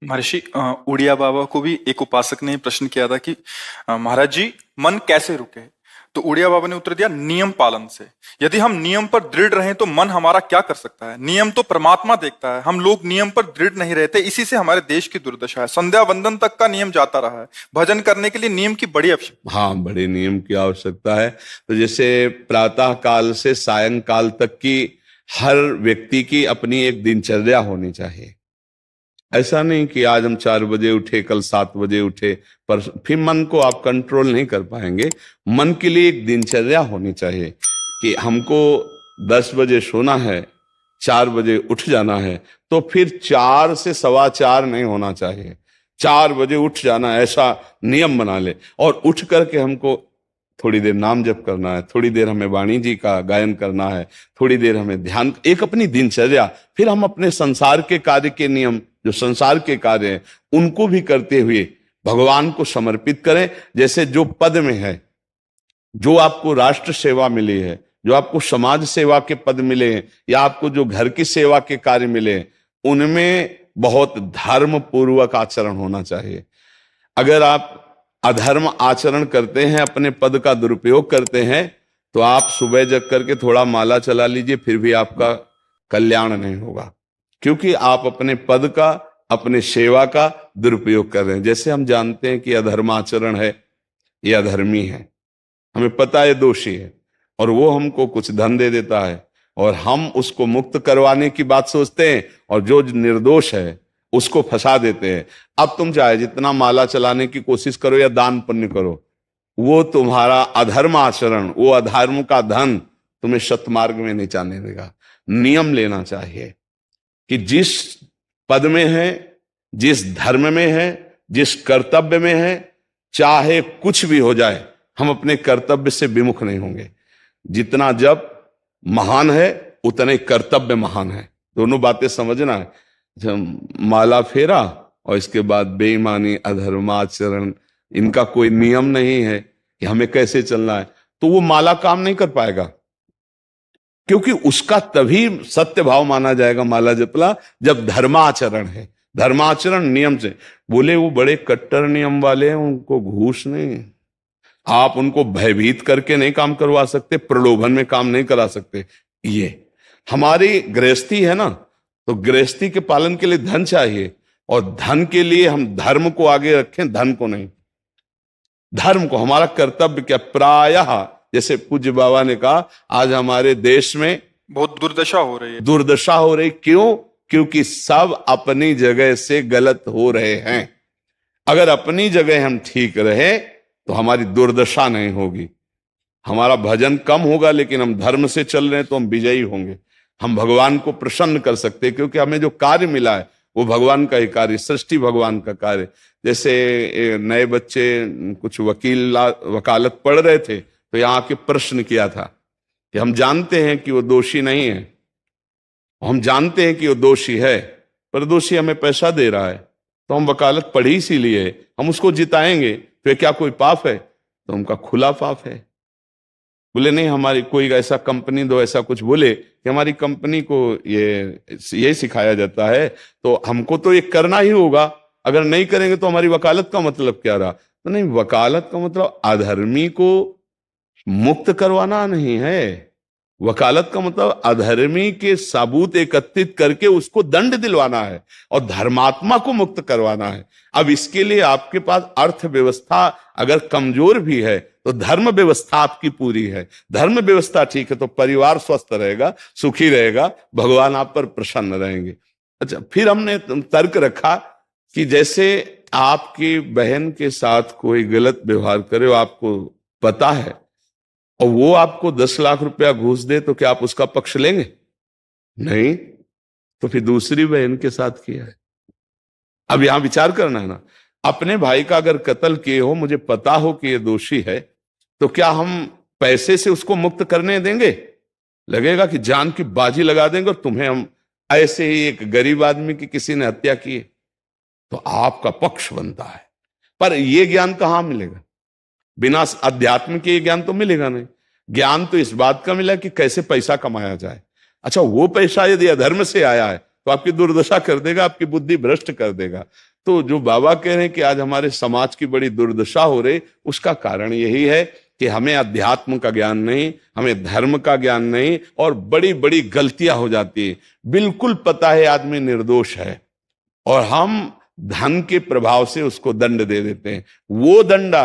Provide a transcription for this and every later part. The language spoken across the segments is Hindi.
महर्षि उड़िया बाबा को भी एक उपासक ने प्रश्न किया था कि महाराज जी, मन कैसे रुके? तो उड़िया बाबा ने उत्तर दिया, नियम पालन से। यदि हम नियम पर दृढ़ रहें तो मन हमारा क्या कर सकता है? नियम तो परमात्मा देखता है, हम लोग नियम पर दृढ़ नहीं रहते, इसी से हमारे देश की दुर्दशा है। संध्या वंदन तक का नियम जाता रहा है, भजन करने के लिए नियम की बड़ी आवश्यकता। हाँ, बड़े नियम की आवश्यकता है। तो जैसे प्रातः काल से सायंकाल तक की हर व्यक्ति की अपनी एक दिनचर्या होनी चाहिए। ऐसा नहीं कि आज हम 4 बजे उठे, कल 7 बजे उठे, पर फिर मन को आप कंट्रोल नहीं कर पाएंगे। मन के लिए एक दिनचर्या होनी चाहिए कि हमको 10 बजे सोना है, 4 बजे उठ जाना है, तो फिर 4 से 4:15 नहीं होना चाहिए, 4 बजे उठ जाना, ऐसा नियम बना ले। और उठ करके हमको थोड़ी देर नाम जप करना है, थोड़ी देर हमें वाणी जी का गायन करना है, थोड़ी देर हमें ध्यान, एक अपनी दिनचर्या। फिर हम अपने संसार के कार्य के नियम, जो संसार के कार्य हैं, उनको भी करते हुए भगवान को समर्पित करें। जैसे जो पद में है, जो आपको राष्ट्र सेवा मिली है, जो आपको समाज सेवा के पद मिले हैं, या आपको जो घर की सेवा के कार्य मिले हैं, उनमें बहुत धर्म पूर्वक आचरण होना चाहिए। अगर आप अधर्म आचरण करते हैं, अपने पद का दुरुपयोग करते हैं, तो आप सुबह जग करके थोड़ा माला चला लीजिए, फिर भी आपका कल्याण नहीं होगा, क्योंकि आप अपने पद का, अपने सेवा का दुरुपयोग कर रहे हैं। जैसे हम जानते हैं कि अधर्माचरण है, ये अधर्मी है, हमें पता है दोषी है, और वो हमको कुछ धन दे देता है, और हम उसको मुक्त करवाने की बात सोचते हैं, और जो निर्दोष है उसको फंसा देते हैं। अब तुम चाहे जितना माला चलाने की कोशिश करो या दान पुण्य करो, वो तुम्हारा अधर्म आचरण, वो अधर्म का धन तुम्हें सतमार्ग में नहीं जाने देगा। नियम लेना चाहिए कि जिस पद में है, जिस धर्म में है, जिस कर्तव्य में है, चाहे कुछ भी हो जाए, हम अपने कर्तव्य से विमुख नहीं होंगे। जितना जप महान है, उतने कर्तव्य महान है। दोनों बातें समझना है। माला फेरा और इसके बाद बेईमानी, अधर्माचरण, इनका कोई नियम नहीं है कि हमें कैसे चलना है, तो वो माला काम नहीं कर पाएगा, क्योंकि उसका तभी सत्य भाव माना जाएगा माला जपला जब धर्माचरण है। धर्माचरण नियम से। बोले वो बड़े कट्टर नियम वाले हैं, उनको घूस नहीं, आप उनको भयभीत करके नहीं काम करवा सकते, प्रलोभन में काम नहीं करा सकते। ये हमारी गृहस्थी है ना, तो गृहस्थी के पालन के लिए धन चाहिए, और धन के लिए हम धर्म को आगे रखें, धन को नहीं। धर्म को, हमारा कर्तव्य क्या, प्रायः जैसे पूज्य बाबा ने कहा, आज हमारे देश में बहुत दुर्दशा हो रही है। दुर्दशा हो रही, क्यों? क्योंकि सब अपनी जगह से गलत हो रहे हैं। अगर अपनी जगह हम ठीक रहे तो हमारी दुर्दशा नहीं होगी। हमारा भजन कम होगा, लेकिन हम धर्म से चल रहे हैं तो हम विजयी होंगे। हम भगवान को प्रसन्न कर सकते हैं, क्योंकि हमें जो कार्य मिला है वो भगवान का ही कार्य, सृष्टि भगवान का कार्य। जैसे नए बच्चे कुछ वकालत पढ़ रहे थे, तो यहाँ आके प्रश्न किया था कि हम जानते हैं कि वो दोषी नहीं है, हम जानते हैं कि वो दोषी है, पर दोषी हमें पैसा दे रहा है, तो हम वकालत पढ़ी इसीलिए, हम उसको जिताएंगे, तो क्या कोई पाप है? तो उनका खुला पाप है। बोले नहीं, हमारी कोई ऐसा कंपनी दो, ऐसा कुछ बोले कि हमारी कंपनी को ये सिखाया जाता है, तो हमको तो ये करना ही होगा, अगर नहीं करेंगे तो हमारी वकालत का मतलब क्या रहा? तो नहीं, वकालत का मतलब अधर्मी को मुक्त करवाना नहीं है। वकालत का मतलब अधर्मी के सबूत एकत्रित करके उसको दंड दिलवाना है, और धर्मात्मा को मुक्त करवाना है। अब इसके लिए आपके पास अर्थव्यवस्था अगर कमजोर भी है, तो धर्म व्यवस्था आपकी पूरी है। धर्म व्यवस्था ठीक है तो परिवार स्वस्थ रहेगा, सुखी रहेगा, भगवान आप पर प्रसन्न रहेंगे। अच्छा, फिर हमने तर्क रखा कि जैसे आपकी बहन के साथ कोई गलत व्यवहार करे, आपको पता है, और वो आपको 10 लाख रुपया घूस दे, तो क्या आप उसका पक्ष लेंगे? नहीं, तो फिर दूसरी बहन के साथ किया है। अब यहां विचार करना है ना, अपने भाई का अगर कत्ल किए हो, मुझे पता हो कि ये दोषी है, तो क्या हम पैसे से उसको मुक्त करने देंगे? लगेगा कि जान की बाजी लगा देंगे, और तुम्हें हम ऐसे ही एक गरीब आदमी की किसी ने हत्या की है, तो आपका पक्ष बनता है। पर यह ज्ञान कहां मिलेगा? बिना अध्यात्म के ज्ञान तो मिलेगा नहीं। ज्ञान तो इस बात का मिला कि कैसे पैसा कमाया जाए। अच्छा, वो पैसा यदि अधर्म से आया है तो आपकी दुर्दशा कर देगा, आपकी बुद्धि भ्रष्ट कर देगा। तो जो बाबा कह रहे हैं कि आज हमारे समाज की बड़ी दुर्दशा हो रही, उसका कारण यही है कि हमें अध्यात्म का ज्ञान नहीं, हमें धर्म का ज्ञान नहीं, और बड़ी बड़ी गलतियां हो जाती है। बिल्कुल पता है आदमी निर्दोष है और हम धन के प्रभाव से उसको दंड दे देते हैं। वो दंडा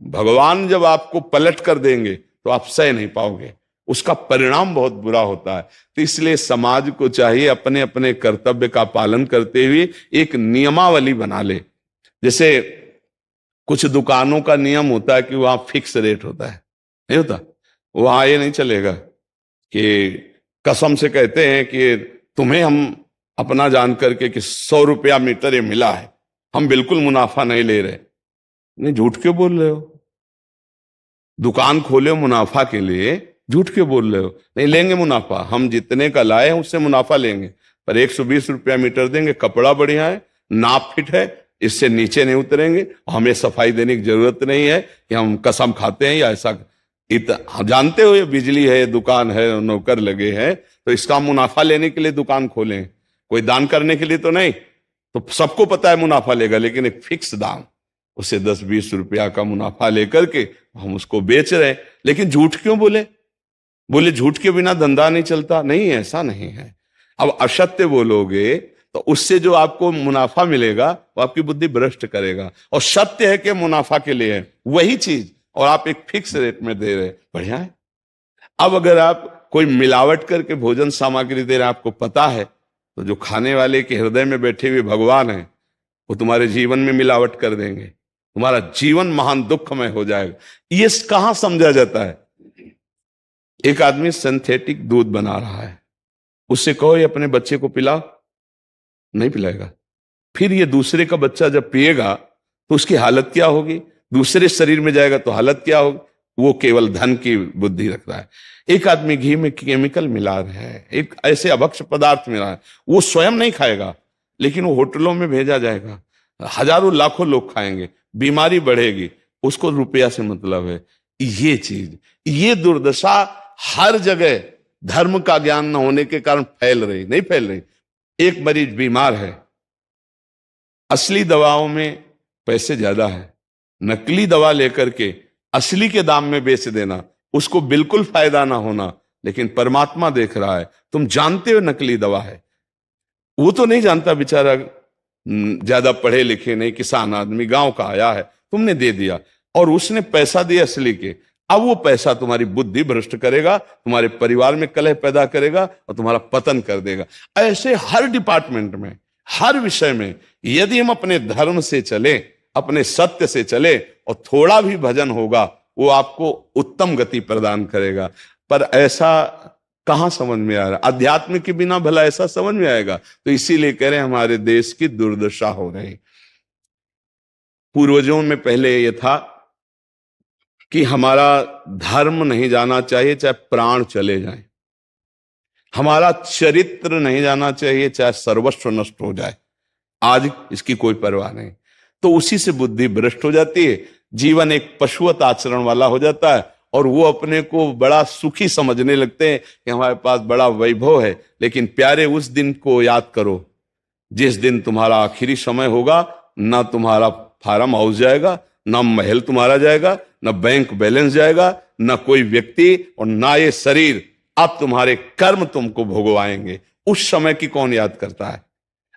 भगवान जब आपको पलट कर देंगे तो आप सह नहीं पाओगे, उसका परिणाम बहुत बुरा होता है। तो इसलिए समाज को चाहिए अपने अपने कर्तव्य का पालन करते हुए एक नियमावली बना ले। जैसे कुछ दुकानों का नियम होता है कि वहां फिक्स रेट होता है, नहीं होता? वहां ये नहीं चलेगा कि कसम से कहते हैं कि तुम्हें हम अपना जान करके कि 100 रुपया मीटर ये मिला है, हम बिल्कुल मुनाफा नहीं ले रहे। नहीं, झूठ क्यों बोल रहे हो? दुकान खोले हो मुनाफा के लिए, झूठ क्यों बोल रहे हो? नहीं लेंगे मुनाफा, हम जितने का लाए हैं उससे मुनाफा लेंगे, पर 120 रुपया मीटर देंगे, कपड़ा बढ़िया है, नाप फिट है, इससे नीचे नहीं उतरेंगे, हमें सफाई देने की जरूरत नहीं है कि हम कसम खाते हैं या ऐसा। हम जानते हो ये बिजली है, दुकान है, नौकर लगे हैं, तो इसका मुनाफा लेने के लिए दुकान खोलें, कोई दान करने के लिए तो नहीं। तो सबको पता है मुनाफा लेगा, लेकिन एक फिक्स दाम, उसे 10-20 रुपया का मुनाफा लेकर के हम उसको बेच रहे हैं। लेकिन झूठ क्यों बोले? बोले झूठ के बिना धंधा नहीं चलता। नहीं, ऐसा नहीं है। अब असत्य बोलोगे तो उससे जो आपको मुनाफा मिलेगा वो आपकी बुद्धि भ्रष्ट करेगा, और सत्य है कि मुनाफा के लिए है वही चीज, और आप एक फिक्स रेट में दे रहे, बढ़िया है। अब अगर आप कोई मिलावट करके भोजन सामग्री दे रहे, आपको पता है, तो जो खाने वाले के हृदय में बैठे हुए भगवान है वो तुम्हारे जीवन में मिलावट कर देंगे, तुम्हारा जीवन महान दुखमय हो जाएगा। ये कहां समझा जाता है? एक आदमी सिंथेटिक दूध बना रहा है, उससे कहो ये अपने बच्चे को पिला, नहीं पिलाएगा। फिर ये दूसरे का बच्चा जब पिएगा तो उसकी हालत क्या होगी? दूसरे शरीर में जाएगा तो हालत क्या होगी? वो केवल धन की बुद्धि रख रहा है। एक आदमी घी में केमिकल मिला रहा है, एक ऐसे अभक्ष पदार्थ मिला है, वो स्वयं नहीं खाएगा, लेकिन वो होटलों में भेजा जाएगा, हजारों लाखों लोग खाएंगे, बीमारी बढ़ेगी, उसको रुपया से मतलब है। ये चीज, ये दुर्दशा हर जगह धर्म का ज्ञान न होने के कारण फैल रही, नहीं फैल रही। एक मरीज बीमार है, असली दवाओं में पैसे ज्यादा है, नकली दवा लेकर के असली के दाम में बेच देना, उसको बिल्कुल फायदा ना होना। लेकिन परमात्मा देख रहा है, तुम जानते हो नकली दवा है, वो तो नहीं जानता बेचारा, ज्यादा पढ़े लिखे नहीं, किसान आदमी गांव का आया है, तुमने दे दिया और उसने पैसा दिया असली के। अब वो पैसा तुम्हारी बुद्धि भ्रष्ट करेगा, तुम्हारे परिवार में कलह पैदा करेगा और तुम्हारा पतन कर देगा। ऐसे हर डिपार्टमेंट में, हर विषय में यदि हम अपने धर्म से चले, अपने सत्य से चले और थोड़ा भी भजन होगा, वो आपको उत्तम गति प्रदान करेगा। पर ऐसा कहां समझ में आ रहा? अध्यात्म के बिना भला ऐसा समझ में आएगा? तो इसीलिए कह रहे हैं हमारे देश की दुर्दशा हो रही। पूर्वजों में पहले यह था कि हमारा धर्म नहीं जाना चाहिए चाहे प्राण चले जाएं, हमारा चरित्र नहीं जाना चाहिए चाहे सर्वस्व नष्ट हो जाए। आज इसकी कोई परवाह नहीं, तो उसी से बुद्धि भ्रष्ट हो जाती है, जीवन एक पशुवत आचरण वाला हो जाता है, और वो अपने को बड़ा सुखी समझने लगते हैं कि हमारे पास बड़ा वैभव है। लेकिन प्यारे, उस दिन को याद करो जिस दिन तुम्हारा आखिरी समय होगा, ना तुम्हारा फार्म हाउस जाएगा, ना महल तुम्हारा जाएगा, ना बैंक बैलेंस जाएगा, ना कोई व्यक्ति, और ना ये शरीर। अब तुम्हारे कर्म तुमको भोगवाएंगे। उस समय की कौन याद करता है?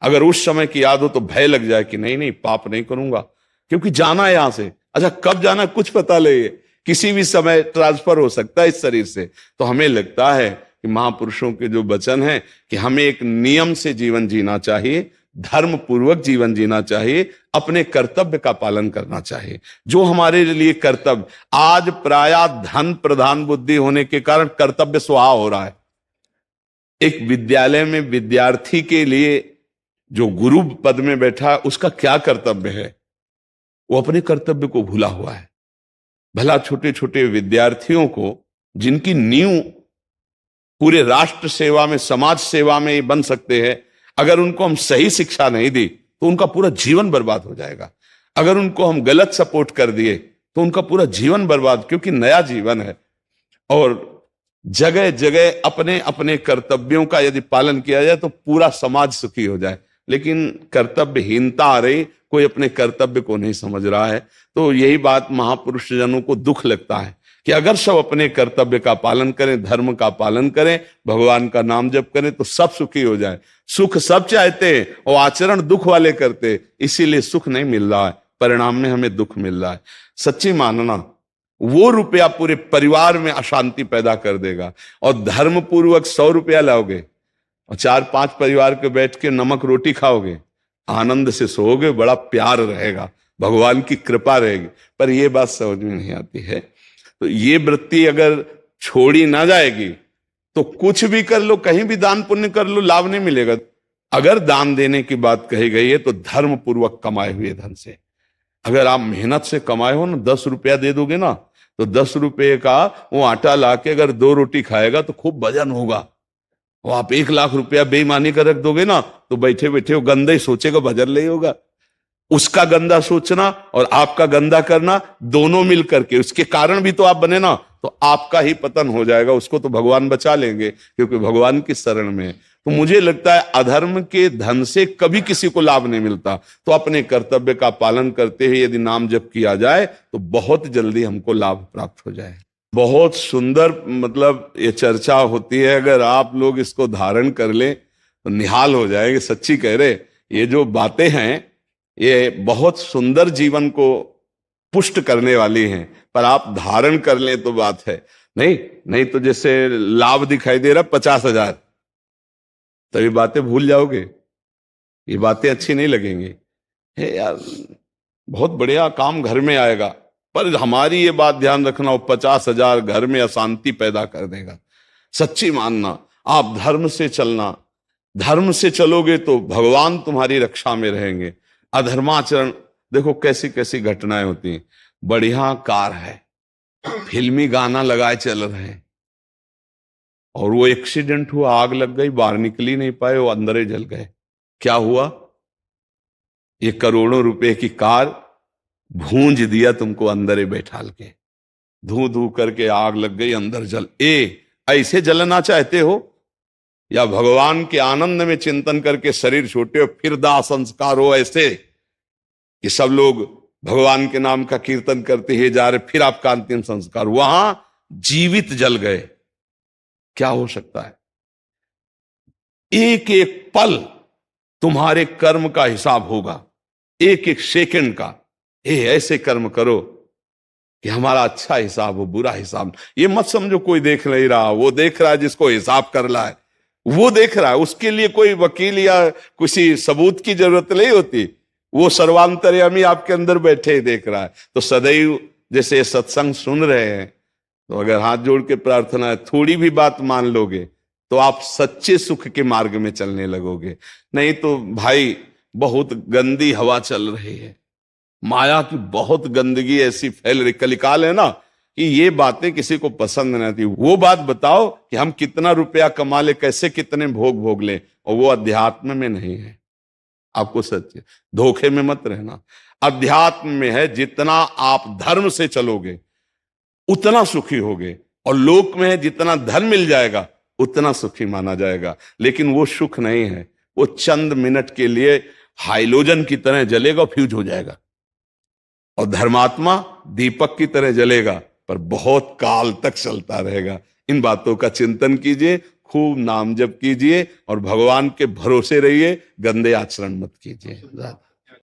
अगर उस समय की याद हो तो भय लग जाए कि नहीं नहीं, पाप नहीं करूंगा, क्योंकि जाना है यहां से। अच्छा, कब जाना कुछ पता नहीं, किसी भी समय ट्रांसफर हो सकता है इस शरीर से। तो हमें लगता है कि महापुरुषों के जो वचन है कि हमें एक नियम से जीवन जीना चाहिए, धर्म पूर्वक जीवन जीना चाहिए, अपने कर्तव्य का पालन करना चाहिए। जो हमारे लिए कर्तव्य, आज प्रायः धन प्रधान बुद्धि होने के कारण कर्तव्य स्वाहा हो रहा है। एक विद्यालय में विद्यार्थी के लिए जो गुरु पद में बैठा है, उसका क्या कर्तव्य है? वो अपने कर्तव्य को भूला हुआ है। भला छोटे छोटे विद्यार्थियों को, जिनकी नींव पूरे राष्ट्र सेवा में, समाज सेवा में ये बन सकते हैं, अगर उनको हम सही शिक्षा नहीं दी तो उनका पूरा जीवन बर्बाद हो जाएगा। अगर उनको हम गलत सपोर्ट कर दिए तो उनका पूरा जीवन बर्बाद, क्योंकि नया जीवन है। और जगह जगह अपने अपने कर्तव्यों का यदि पालन किया जाए तो पूरा समाज सुखी हो जाए। लेकिन कर्तव्यहीनता आ रही, कोई अपने कर्तव्य को नहीं समझ रहा है। तो यही बात महापुरुष जनों को दुख लगता है कि अगर सब अपने कर्तव्य का पालन करें, धर्म का पालन करें, भगवान का नाम जप करें तो सब सुखी हो जाए। सुख सब चाहते हैं और आचरण दुख वाले करते, इसीलिए सुख नहीं मिल रहा है, परिणाम में हमें दुख मिल रहा है। सच्ची मानना, वो रुपया पूरे परिवार में अशांति पैदा कर देगा। और धर्म पूर्वक 100 रुपया लाओगे और 4-5 परिवार के बैठ के नमक रोटी खाओगे, आनंद से सोओगे, बड़ा प्यार रहेगा, भगवान की कृपा रहेगी। पर यह बात समझ में नहीं आती है। तो ये वृत्ति अगर छोड़ी ना जाएगी तो कुछ भी कर लो, कहीं भी दान पुण्य कर लो, लाभ नहीं मिलेगा। अगर दान देने की बात कही गई है तो धर्म पूर्वक कमाए हुए धन से। अगर आप मेहनत से कमाए हो ना, 10 रुपया दे दोगे ना, तो 10 रुपये का वो आटा लाके अगर 2 रोटी खाएगा तो खूब वजन होगा। और आप 1 लाख रुपया बेईमानी कर रख दोगे ना, तो बैठे बैठे वो गंदा ही सोचेगा, वजन नहीं होगा। उसका गंदा सोचना और आपका गंदा करना दोनों मिल करके, उसके कारण भी तो आप बने ना, तो आपका ही पतन हो जाएगा। उसको तो भगवान बचा लेंगे क्योंकि भगवान की शरण में। तो मुझे लगता है अधर्म के धन से कभी किसी को लाभ नहीं मिलता। तो अपने कर्तव्य का पालन करते हुए यदि नाम जप किया जाए तो बहुत जल्दी हमको लाभ प्राप्त हो जाए। बहुत सुंदर मतलब ये चर्चा होती है, अगर आप लोग इसको धारण कर लें तो निहाल हो जाएंगे। सच्ची कह रहे, ये जो बातें हैं ये बहुत सुंदर जीवन को पुष्ट करने वाली हैं, पर आप धारण कर लें तो बात है। नहीं तो जैसे लाभ दिखाई दे रहा 50,000, तभी बातें भूल जाओगे, ये बातें अच्छी नहीं लगेंगी। हे यार, बहुत बढ़िया काम घर में आएगा, पर हमारी ये बात ध्यान रखना, वो 50,000 घर में अशांति पैदा कर देगा। सच्ची मानना, आप धर्म से चलना, धर्म से चलोगे तो भगवान तुम्हारी रक्षा में रहेंगे। अधर्माचरण, देखो कैसी कैसी घटनाएं होती हैं। बढ़िया कार है, फिल्मी गाना लगाए चल रहे हैं, और वो एक्सीडेंट हुआ, आग लग गई, बाहर निकल ही नहीं पाए, वो अंदर ही जल गए। क्या हुआ? ये करोड़ों रुपए की कार भूंज दिया तुमको अंदर ही बैठाल के, धू धू करके आग लग गई, अंदर जल। ऐसे जलना चाहते हो या भगवान के आनंद में चिंतन करके शरीर छोटे हो फिर दाह संस्कार हो ऐसे कि सब लोग भगवान के नाम का कीर्तन करते ही जा रहे, फिर आपका अंतिम संस्कार वहां जीवित जल गए? क्या हो सकता है? एक एक पल तुम्हारे कर्म का हिसाब होगा, एक एक सेकंड का। ऐसे कर्म करो कि हमारा अच्छा हिसाब हो, बुरा हिसाब। ये मत समझो कोई देख नहीं रहा, वो देख रहा है जिसको हिसाब कर रहा है, वो देख रहा है। उसके लिए कोई वकील या किसी सबूत की जरूरत नहीं होती, वो सर्वांतर्यामी आपके अंदर बैठे ही देख रहा है। तो सदैव जैसे सत्संग सुन रहे हैं, तो अगर हाथ जोड़ के प्रार्थना है, थोड़ी भी बात मान लोगे तो आप सच्चे सुख के मार्ग में चलने लगोगे। नहीं तो भाई बहुत गंदी हवा चल रही है, माया की बहुत गंदगी ऐसी फैल रही, कलिकाल है ना, कि ये बातें किसी को पसंद नहीं आती। वो बात बताओ कि हम कितना रुपया कमा ले, कैसे कितने भोग भोग ले, और वो अध्यात्म में नहीं है। आपको सच धोखे में मत रहना, अध्यात्म में है। जितना आप धर्म से चलोगे उतना सुखी होगे, और लोक में है जितना धन मिल जाएगा उतना सुखी माना जाएगा। लेकिन वो सुख नहीं है, वो चंद मिनट के लिए हाइलोजन की तरह जलेगा, फ्यूज हो जाएगा। और धर्मात्मा दीपक की तरह जलेगा, पर बहुत काल तक चलता रहेगा। इन बातों का चिंतन कीजिए, खूब नाम जप कीजिए और भगवान के भरोसे रहिए, गंदे आचरण मत कीजिए।